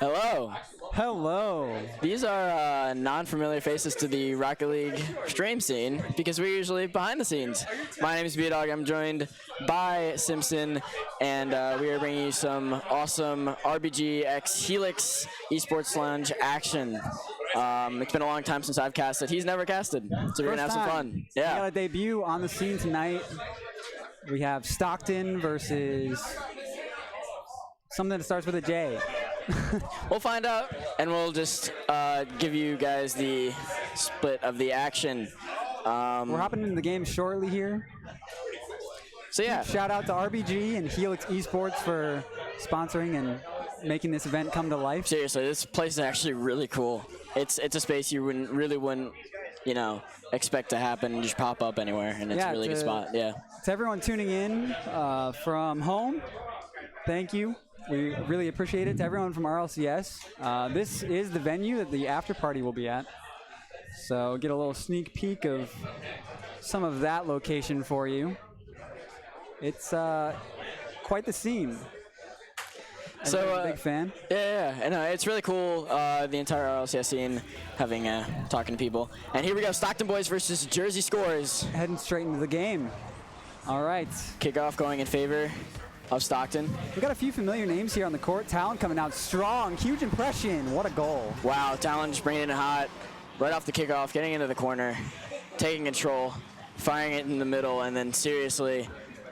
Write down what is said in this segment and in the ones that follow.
Hello. Hello. These are non-familiar faces to the Rocket League stream scene because we're usually behind the scenes. My name is B-Dog. I'm joined by Simpson, and we are bringing you some awesome RBG x Helix Esports Lounge action. It's been a long time since I've casted. He's never casted, so we're going to have some fun. Yeah. We got a debut on the scene tonight. We have Stockton versus something that starts with a J. We'll find out, and we'll just give you guys the split of the action. We're hopping into the game shortly here. So yeah. Shout out to RBG and Helix Esports for sponsoring and making this event come to life. Seriously, this place is actually really cool. It's a space you wouldn't, you know, expect to happen and just pop up anywhere, and it's a really good spot. Yeah. To everyone tuning in from home, thank you. We really appreciate it. To everyone from RLCS, this is the venue that the after party will be at. So get a little sneak peek of some of that location for you. It's quite the scene. So big fan. Yeah, and it's really cool. The entire RLCS scene, having talking to people. And here we go, Stockton Bois versus Jersey Scores. Heading straight into the game. All right. Kickoff going in favor of Stockton. We got a few familiar names here on the court. Talon coming out strong, huge impression. What a goal! Wow, Talon just bringing it in hot, right off the kickoff, getting into the corner, taking control, firing it in the middle, and then seriously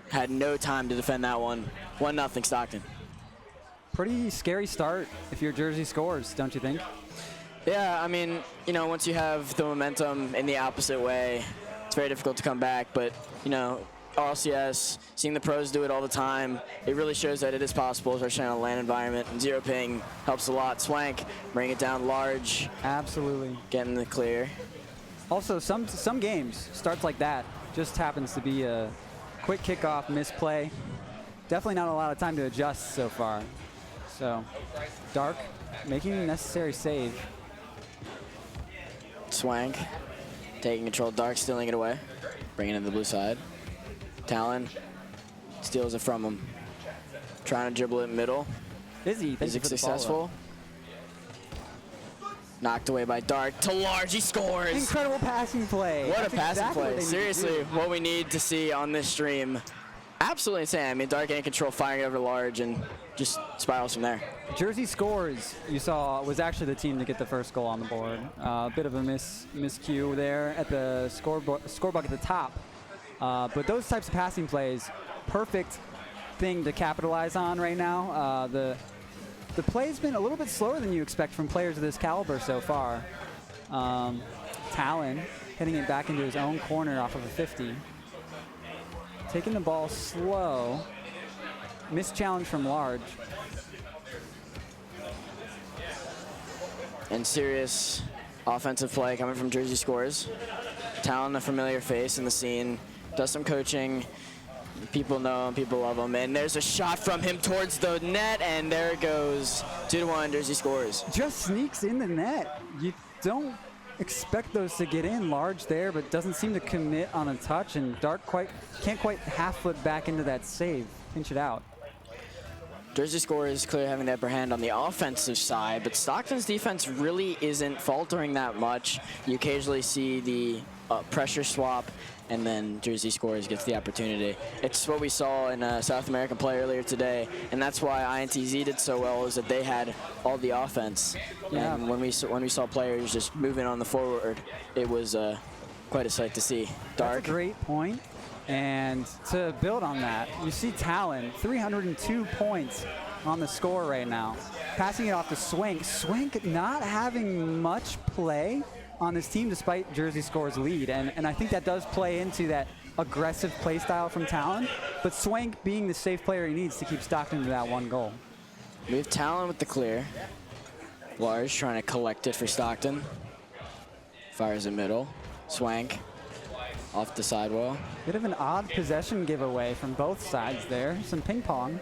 had no time to defend that one. 1-0 Stockton. Pretty scary start if you're Jersey Scores, don't you think? Yeah, I mean, you know, once you have the momentum in the opposite way, it's very difficult to come back. But, you know, RLCS, seeing the pros do it all the time, it really shows that it is possible, especially in a LAN environment. And zero ping helps a lot. Swank, bring it down large. Absolutely. Getting the clear. Also, some games starts like that. Just happens to be a quick kickoff, misplay. Definitely not a lot of time to adjust so far. So, Dark making the necessary save. Swank taking control. Dark stealing it away. Bringing it to the blue side. Talon steals it from him. Trying to dribble it middle. Is he successful? Knocked away by Dark to large. He scores. Incredible passing play. What a passing play. Seriously, what we need to see on this stream. Absolutely insane. I mean, Dark in control, firing it over large, and just spirals from there. Jersey Scores, you saw, was actually the team to get the first goal on the board. A bit of a miscue there at the scorebook at the top. But those types of passing plays, perfect thing to capitalize on right now. The play's been a little bit slower than you expect from players of this caliber so far. Talon hitting it back into his own corner off of a 50. Taking the ball slow. Missed challenge from large. And serious offensive play coming from Jersey Scores. Talon, a familiar face in the scene, does some coaching. People know him, people love him. And there's a shot from him towards the net, and there it goes. 2-1, Jersey Scores. Just sneaks in the net. You don't expect those to get in. Large there, but doesn't seem to commit on a touch, and Dark can't quite half-foot back into that save. Pinch it out. Jersey Scores clearly having the upper hand on the offensive side, but Stockton's defense really isn't faltering that much. You occasionally see the pressure swap, and then Jersey Scores gets the opportunity. It's what we saw in a South American play earlier today, and that's why INTZ did so well, is that they had all the offense. Yeah. And when we saw players just moving on the forward, it was quite a sight to see. Dark. That's a great point. And to build on that, you see Talon, 302 points on the score right now. Passing it off to Swank. Swank not having much play on this team despite Jersey Scores' lead. And I think that does play into that aggressive play style from Talon. But Swank being the safe player he needs to keep Stockton to that one goal. We have Talon with the clear. Large trying to collect it for Stockton. Fires in middle. Swank off the sidewall. Bit of an odd possession giveaway from both sides there. Some ping pong.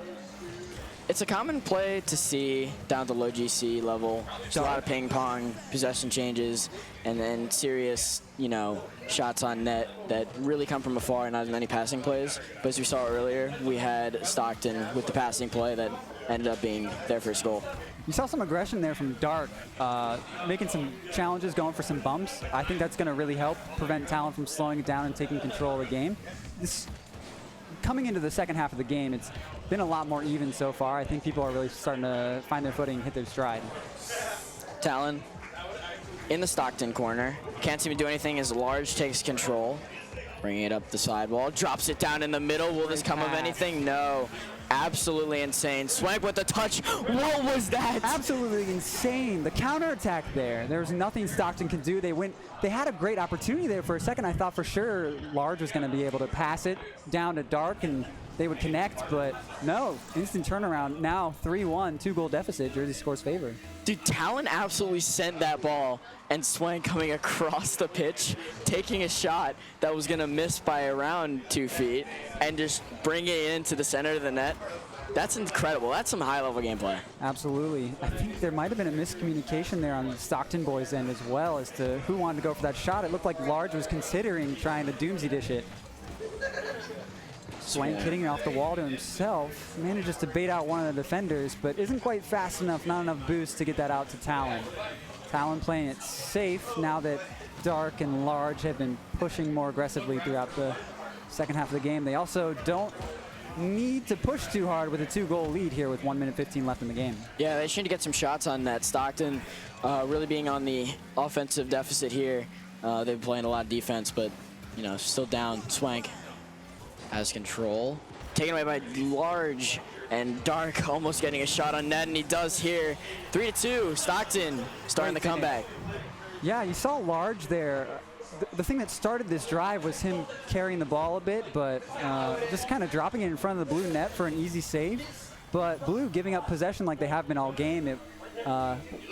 It's a common play to see down to low GC level. Just a lot of ping pong, possession changes, and then serious, you know, shots on net that really come from afar and not as many passing plays. But as we saw earlier, we had Stockton with the passing play that ended up being their first goal. You saw some aggression there from Dark, making some challenges, going for some bumps. I think that's going to really help prevent Talon from slowing it down and taking control of the game. Coming into the second half of the game, it's been a lot more even so far. I think people are really starting to find their footing, hit their stride. Talon in the Stockton corner. Can't seem to do anything as Large takes control. Bringing it up the sidewall, drops it down in the middle. Will this come of anything? No. Absolutely insane. Swank with the touch. What was that? Absolutely insane. The counterattack there. There was nothing Stockton could do. They had a great opportunity there for a second. I thought for sure Large was going to be able to pass it down to Dark and they would connect, but no. Instant turnaround. Now 3-1, 2-goal deficit. Jersey scores favor. Dude, Talon absolutely sent that ball, and Swank coming across the pitch, taking a shot that was going to miss by around 2 feet, and just bringing it into the center of the net. That's incredible. That's some high-level gameplay. Absolutely. I think there might have been a miscommunication there on the Stockton Boys' end as well as to who wanted to go for that shot. It looked like Large was considering trying to doomsy dish it. Swank hitting it off the wall to himself, manages to bait out one of the defenders, but isn't quite fast enough, not enough boost to get that out to Talon. Talon playing it safe now that Dark and Large have been pushing more aggressively throughout the second half of the game. They also don't need to push too hard with a 2-goal lead here with 1 minute 15 left in the game. Yeah, they should get some shots on that. Stockton really being on the offensive deficit here. They've been playing a lot of defense, but you know, still down. Swank has control. Taken away by Large, and Dark almost getting a shot on net, and he does here. 3-2, Stockton starting the comeback. Yeah, you saw Large there. The thing that started this drive was him carrying the ball a bit, but just kind of dropping it in front of the blue net for an easy save. But Blue giving up possession like they have been all game. It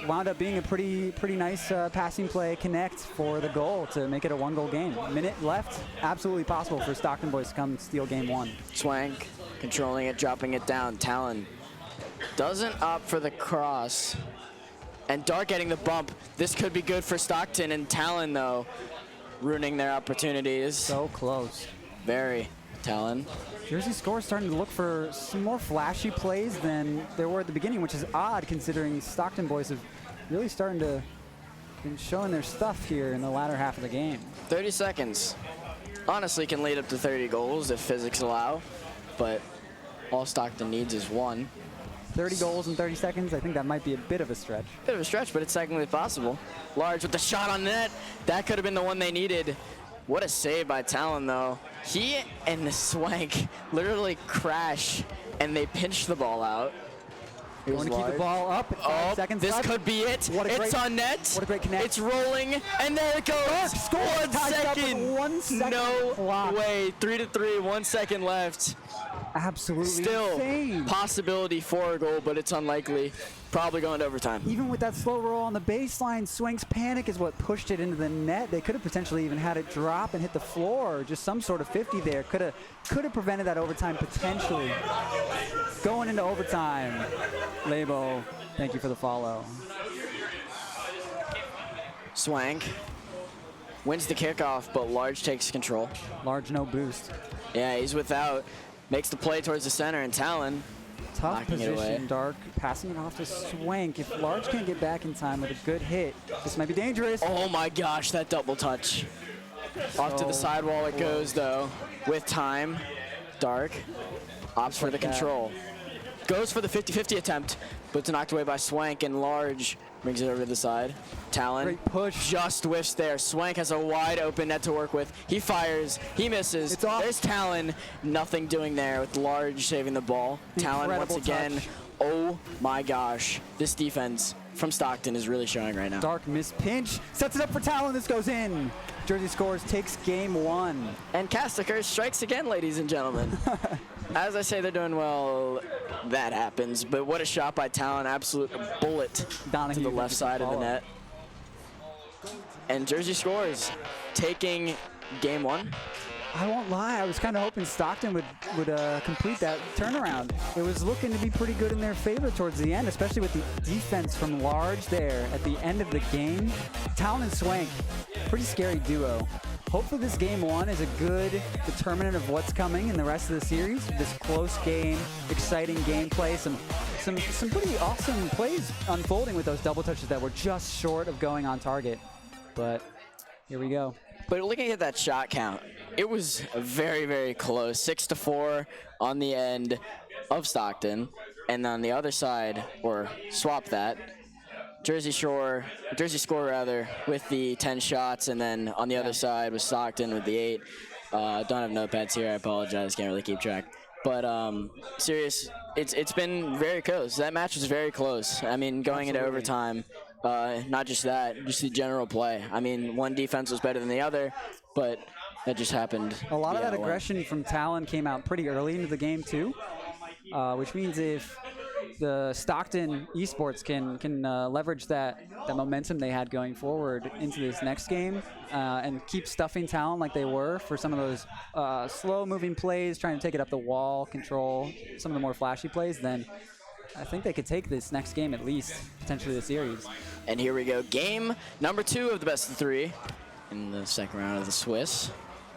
wound up being a pretty nice passing play connect for the goal to make it a 1-goal game. A minute left, absolutely possible for Stockton Boys to come steal game 1. Swank controlling it, dropping it down. Talon doesn't opt for the cross. And Dark getting the bump. This could be good for Stockton, and Talon, though, ruining their opportunities. So close. Very. Talon. Jersey scores starting to look for some more flashy plays than there were at the beginning, which is odd considering Stockton Boys have really starting to been showing their stuff here in the latter half of the game. 30 seconds. Honestly, can lead up to 30 goals if physics allow, but all Stockton needs is 1. 30 goals in 30 seconds, I think that might be a bit of a stretch. Bit of a stretch, but it's technically possible. Large with the shot on net. That could have been the one they needed. What a save by Talon, though. He and the Swank literally crash, and they pinch the ball out. Want to keep the ball up at 5 seconds This left. could be it. It's on net. What a great connect. It's rolling, and there it goes. Score. 1 second. 1 second. No clock. way. 3-3, 1 second left. Absolutely Still, insane. possibility for a goal, but it's unlikely. Probably going to overtime. Even with that slow roll on the baseline, Swank's panic is what pushed it into the net. They could have potentially even had it drop and hit the floor, or just some sort of 50 there. Could have prevented that overtime potentially. Going into overtime. Labo, thank you for the follow. Swank wins the kickoff, but Large takes control. Large no boost. Yeah, he's without. Makes the play towards the center, and Talon Tough knocking it away. position, Dark, passing it off to Swank. If Large can't get back in time with a good hit, this might be dangerous. Oh my gosh, that double touch. Off to the sidewall it goes, though. With time, Dark opts for the control. Goes for the 50-50 attempt, but it's knocked away by Swank, and Large brings it over to the side. Talon Great push. just whiffs there. Swank has a wide open net to work with. He fires, he misses. It's off. There's Talon, nothing doing there with Large saving the ball. Talon once Incredible again. touch. Oh my gosh, this defense from Stockton is really showing right now. Dark miss pinch, sets it up for Talon, this goes in. Jersey scores, takes game 1. And Casticker strikes again, ladies and gentlemen. As I say, they're doing well. That happens, but what a shot by Talon. Absolute bullet Donahue to the left side of the net. And Jersey scores, taking game 1. I won't lie, I was kind of hoping Stockton would complete that turnaround. It was looking to be pretty good in their favor towards the end, especially with the defense from Large there at the end of the game. Talon and Swank, pretty scary duo. hopefully this game 1 is a good determinant of what's coming in the rest of the series. This close game, exciting gameplay, some pretty awesome plays unfolding with those double touches that were just short of going on target. But here we go. But looking at that shot count, it was very, very close. 6-4 on the end of Stockton. And on the other side, or swap that, Jersey Score rather, with the 10 shots, and then on the other side was Stockton with the 8. Don't have notepads here, I apologize, can't really keep track. But serious, it's been very close. That match was very close. I mean, going into overtime, not just that, just the general play. I mean, one defense was better than the other, but that just happened. A lot of that aggression from Talon came out pretty early into the game too, which means if the Stockton Esports can leverage that momentum they had going forward into this next game and keep stuffing Talon like they were for some of those slow-moving plays, trying to take it up the wall, control some of the more flashy plays, then I think they could take this next game at least, potentially the series. And here we go, game number 2 of the best of 3 in the second round of the Swiss.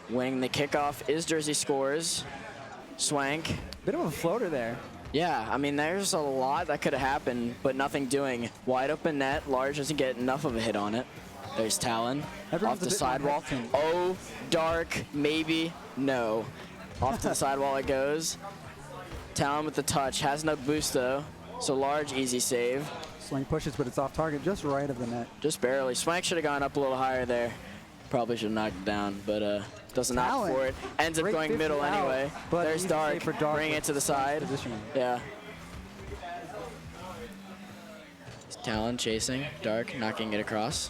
Winning the kickoff is Jersey Scores. Swank. Bit of a floater there. Yeah, I mean, there's a lot that could have happened, but nothing doing. Wide open net, Large doesn't get enough of a hit on it. There's Talon, off the sidewall. Oh, Dark, maybe, no. Off to the sidewall it goes. Talon with the touch, has no boost though, so Large, easy save. Swing pushes, but it's off target, just right of the net. Just barely. Swank should have gone up a little higher there. Probably should have knocked it down, but doesn't opt for it. Ends up going middle anyway. But there's Dark, bring it to the side. Positioning. Yeah. Talon chasing, Dark knocking it across.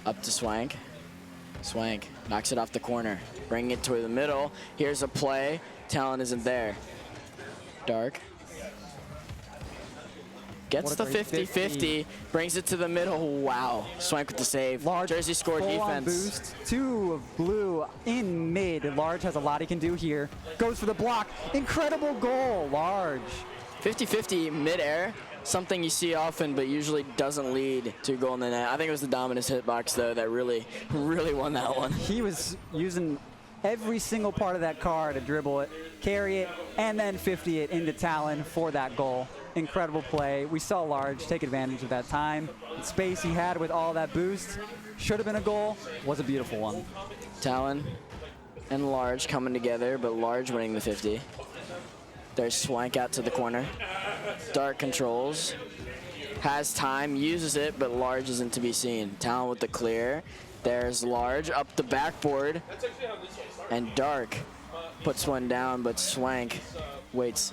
Up to Swank. Swank knocks it off the corner, bringing it to the middle. Here's a play. Talon isn't there. Dark. Gets the 50-50, brings it to the middle. Wow, Swank with the save. Large Jersey Score defense. Boost, 2 of blue in mid. Large has a lot he can do here. Goes for the block. Incredible goal, Large. 50-50 mid-air, something you see often, but usually doesn't lead to a goal in the net. I think it was the Dominus hitbox, though, that really won that one. He was using every single part of that car to dribble it, carry it, and then 50 it into Talon for that goal. Incredible play. We saw Large take advantage of that time. The space he had with all that boost. Should have been a goal. Was a beautiful one. Talon and Large coming together, but Large winning the 50. There's Swank out to the corner. Dark controls. Has time, uses it, but Large isn't to be seen. Talon with the clear. There's Large up the backboard. And Dark puts one down, but Swank waits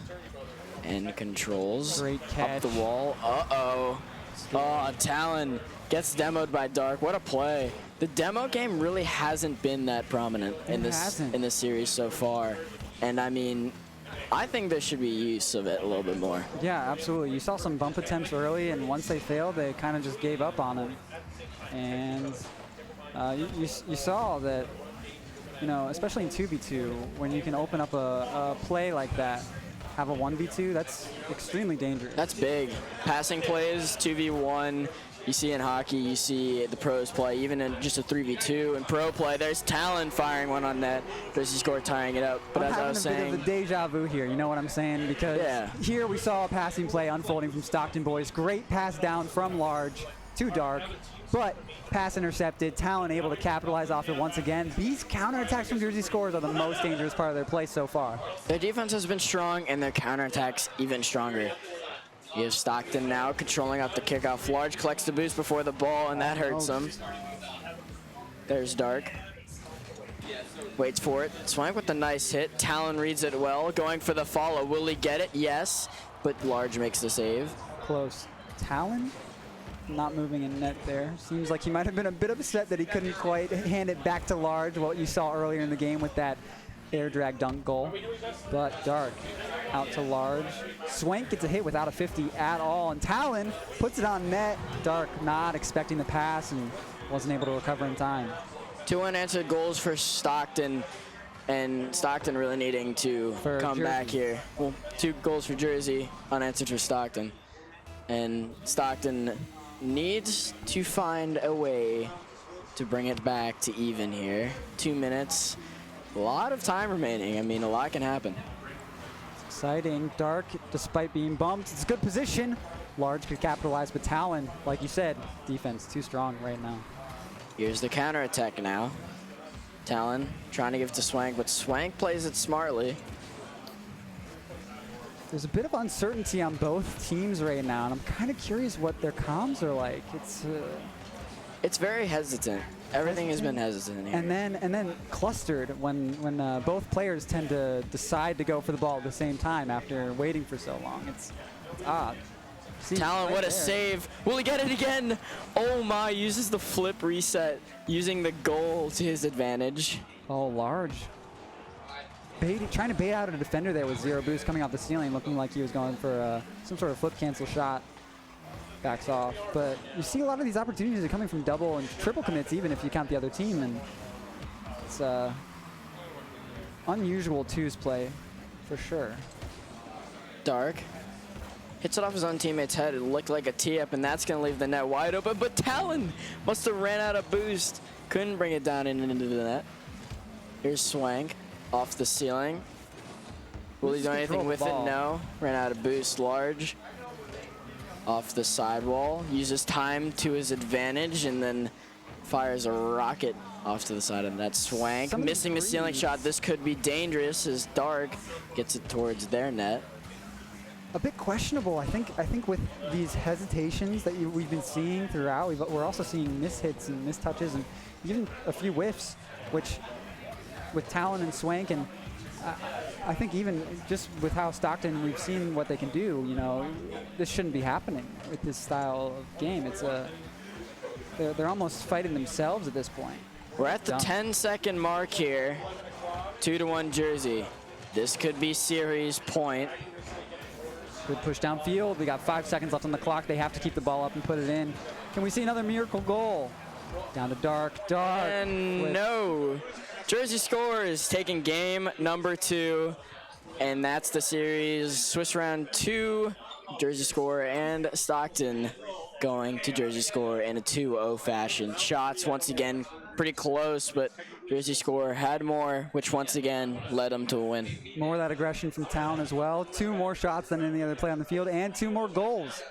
and controls. Great catch. Up the wall. Uh-oh. Oh, Talon gets demoed by Dark. What a play. The demo game really hasn't been that prominent in this series so far. And I mean, I think there should be use of it a little bit more. Yeah, absolutely. You saw some bump attempts early, and once they failed, they kind of just gave up on him. And you saw that, you know, especially in 2v2, when you can open up a play like that, have a 1v2, that's extremely dangerous. That's big. Passing plays, 2v1, you see in hockey, you see the pros play, even in just a 3v2. In pro play, there's Talon firing one on net. Jersey Score tying it up. But as I was saying, having a bit of the deja vu here, you know what I'm saying? Because here we saw a passing play unfolding from Stockton Bois. Great pass down from Large to Dark, but pass intercepted. Talon able to capitalize off it once again. These counterattacks from Jersey Scores are the most dangerous part of their play so far. Their defense has been strong, and their counterattacks even stronger. You have Stockton now controlling up the kickoff. Large collects the boost before the ball, and that hurts him. There's Dark. Waits for it. Swank with the nice hit. Talon reads it well, going for the follow. Will he get it? Yes, but Large makes the save. Close. Talon not moving in net there. Seems like he might have been a bit upset that he couldn't quite hand it back to Large, what you saw earlier in the game with that air drag dunk goal. But Dark out to Large. Swank gets a hit without a 50 at all, and Talon puts it on net. Dark not expecting the pass and wasn't able to recover in time. 2 unanswered goals for Stockton, and Stockton really needing to come back here. Well, 2 goals for Jersey, unanswered for Stockton. And Stockton needs to find a way to bring it back to even here. 2 minutes, a lot of time remaining. I mean, a lot can happen. Exciting. Dark, despite being bumped, it's a good position. Large could capitalize, but Talon, like you said, defense too strong right now. Here's the counter attack now. Talon trying to give it to Swank, but Swank plays it smartly. There's a bit of uncertainty on both teams right now, and I'm kind of curious what their comms are like. It's very hesitant. Everything has been hesitant here. And then clustered when both players tend to decide to go for the ball at the same time after waiting for so long. It's odd. See, Talon, right what a there. save. Will he get it again? Oh my, uses the flip reset, using the goal to his advantage. Oh, large. Trying to bait out a defender there with 0 boost coming off the ceiling, looking like he was going for some sort of flip cancel shot. Backs off. But you see a lot of these opportunities are coming from double and triple commits, even if you count the other team. And it's unusual twos play, for sure. Dark hits it off his own teammate's head. It looked like a tee-up, and that's going to leave the net wide open. But Talon must have ran out of boost. Couldn't bring it down and into the net. Here's Swank off the ceiling. Will he do anything with it? No. Ran out of boost. Large off the sidewall. Uses time to his advantage, and then fires a rocket off to the side of that. Swank missing the ceiling shot. This could be dangerous as Dark gets it towards their net. A bit questionable, I think with these hesitations that we've been seeing throughout, we're also seeing mishits and mistouches and even a few whiffs, which with Talon and Swank, and I think even just with how Stockton, we've seen what they can do, you know, this shouldn't be happening with this style of game. It's they're almost fighting themselves at this point. We're at the 10-second mark here. 2-1 Jersey. This could be series point. Good push downfield. We got 5 seconds left on the clock. They have to keep the ball up and put it in. Can we see another miracle goal? Down to Dark. And no. Jersey scores, taking game number 2. And that's the series. Swiss round 2, Jersey score, and Stockton going to Jersey score in a 2-0 fashion. Shots, once again, pretty close, but Jersey score had more, which once again led them to a win. More of that aggression from Town as well. 2 more shots than any other play on the field, and 2 more goals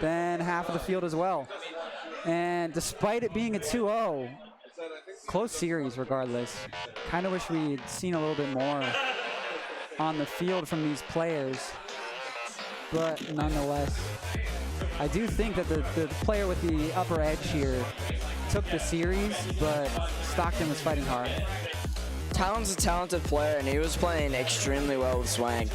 than half of the field as well. And despite it being a 2-0, close series regardless. Kind of wish we'd seen a little bit more on the field from these players, but nonetheless, I do think that the player with the upper edge here took the series, but Stockton was fighting hard. Talon's a talented player, and he was playing extremely well with Swank.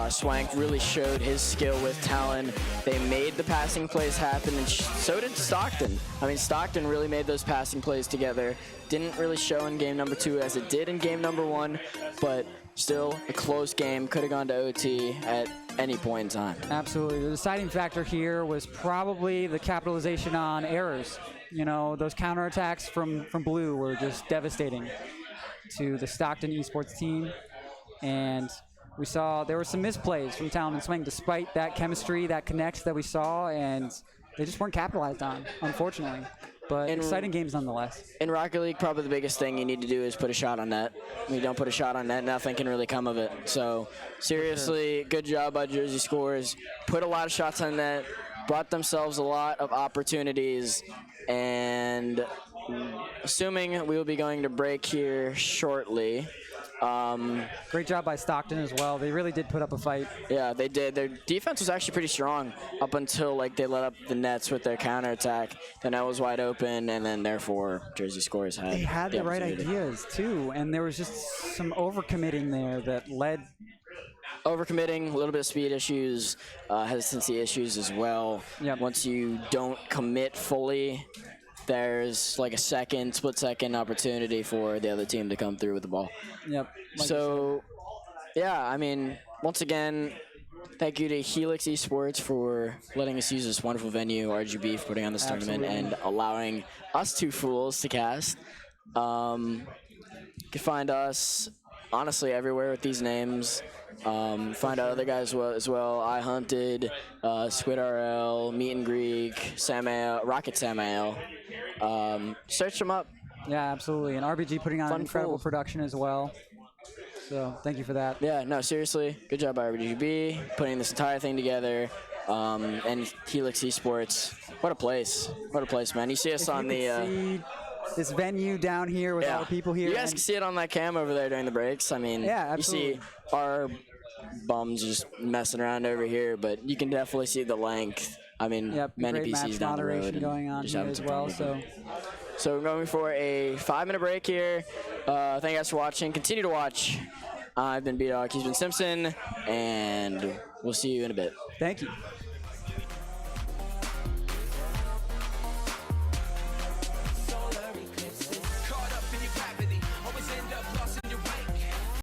Swank really showed his skill with Talon. They made the passing plays happen, and so did Stockton. I mean, Stockton really made those passing plays together. Didn't really show in game number 2 as it did in game number 1, but still a close game. Could have gone to OT at any point in time. Absolutely. The deciding factor here was probably the capitalization on errors. You know, those counterattacks from Blue were just devastating to the Stockton Esports team. And we saw there were some misplays from Talon and Swing despite that chemistry, that connect that we saw, and they just weren't capitalized on, unfortunately. But exciting games nonetheless. In Rocket League, probably the biggest thing you need to do is put a shot on net. When you don't put a shot on net, nothing can really come of it. So seriously, good job by Jersey Scores. Put a lot of shots on net, brought themselves a lot of opportunities, and assuming we will be going to break here shortly. Great job by Stockton as well. They really did put up a fight. Yeah, they did. Their defense was actually pretty strong up until they let up the nets with their counterattack. The net was wide open, and then therefore Jersey Scores had. They had the right ideas too, and there was just some overcommitting there that led. Overcommitting, a little bit of speed issues, hesitancy issues as well. Yep. Once you don't commit fully, there's like a split-second opportunity for the other team to come through with the ball. Yep. So, yeah, I mean, once again, thank you to Helix Esports for letting us use this wonderful venue, RGB for putting on this tournament and allowing us 2 fools to cast. You can find us honestly everywhere with these names. Find out other guys as well. I Hunted, Squid RL, Meet and Greek, Samael, Rocket Samael. Search them up. Yeah, absolutely. And RBG putting on Fun an incredible fool. production as well. So thank you for that. Yeah, no, seriously, good job by RBG putting this entire thing together. And Helix Esports, what a place. What a place, man. You see us on the... see this venue down here with all the people here. You guys can see it on that cam over there during the breaks. I mean, yeah, absolutely. You see our bums just messing around over here, but you can definitely see the length. I mean, many great PCs match down the road. moderation going on here as well. So we're going for a 5-minute break here. Thank you guys for watching. Continue to watch. I've been B-Dog, he's been Simpson, and we'll see you in a bit. Thank you.